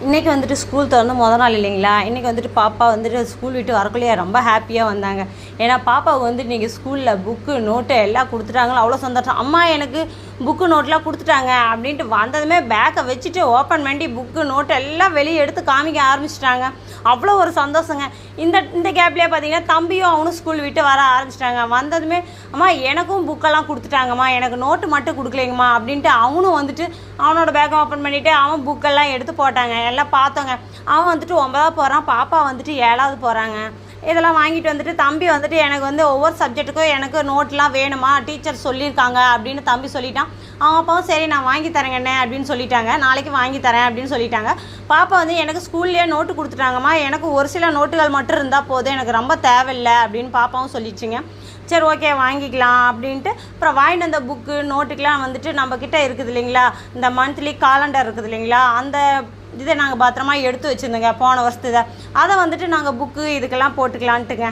இன்றைக்கி வந்துட்டு ஸ்கூல் திறந்து நாள் இல்லைங்களா. இன்றைக்கி வந்துட்டு பாப்பா வந்துட்டு ஸ்கூல் விட்டு வரக்குள்ளேயே ரொம்ப ஹாப்பியாக வந்தாங்க. ஏன்னா பாப்பாவுக்கு வந்துட்டு இன்றைக்கி ஸ்கூலில் புக்கு நோட்டு எல்லாம் கொடுத்துட்டாங்களோ அவ்வளோ சந்தோஷம். அம்மா எனக்கு புக்கு நோட்டெலாம் கொடுத்துட்டாங்க அப்படின்ட்டு வந்ததுமே பேக்கை வச்சுட்டு ஓப்பன் பண்ணி புக்கு நோட்டு எல்லாம் வெளியே எடுத்து காமிக்க ஆரம்பிச்சிட்டாங்க. அவ்வளோ ஒரு சந்தோஷங்க. இந்த கேப்லேயே பார்த்தீங்கன்னா தம்பியும் அவனும் ஸ்கூல் விட்டு வர ஆரம்பிச்சிட்டாங்க. வந்ததுமே அம்மா எனக்கும் புக்கெல்லாம் கொடுத்துட்டாங்கம்மா, எனக்கு நோட்டு மட்டும் கொடுக்கலைங்கம்மா அப்படின்ட்டு அவனும் வந்துட்டு அவனோட பேக்கை ஓப்பன் பண்ணிவிட்டு அவன் புக்கெல்லாம் எடுத்து போட்டாங்க. எல்லாம் பார்த்தோங்க. அவன் வந்துட்டு 9வது போகிறான், பாப்பா வந்துட்டு 7வது போகிறாங்க. இதெல்லாம் வாங்கிட்டு வந்துட்டு தம்பி வந்துட்டு எனக்கு வந்து ஒவ்வொரு சப்ஜெக்ட்டுக்கும் எனக்கு நோட்லாம் வேணுமா, டீச்சர் சொல்லியிருக்காங்க அப்படின்னு தம்பி சொல்லிட்டான். அவங்க அப்பாவும் சரி நான் வாங்கி தரேங்கண்ணே அப்படின்னு சொல்லிட்டாங்க. நாளைக்கு வாங்கி தரேன் அப்படின்னு சொல்லிட்டாங்க. பாப்பா வந்து எனக்கு ஸ்கூல்லேயே நோட்டு கொடுத்துட்டாங்கம்மா, எனக்கு ஒரு சில நோட்டுகள் மட்டும் இருந்தால் போதும், எனக்கு ரொம்ப தேவையில்லை அப்படின்னு பாப்பாவும் சொல்லிச்சுங்க. சரி ஓகே வாங்கிக்கலாம் அப்படின்ட்டு அப்புறம் வாங்கிட்டு வந்த புக்கு நோட்டுக்கெலாம் வந்துட்டு நம்மக்கிட்ட இருக்குது இல்லைங்களா, இந்த மந்த்லி காலண்டர் இருக்குது இல்லைங்களா, அந்த இதை நாங்கள் பத்திரமா எடுத்து வச்சுருந்தோங்க போன வருஷத்து. அதை வந்துட்டு நாங்கள் புக்கு இதுக்கெல்லாம் போட்டுக்கலான்ட்டுங்க.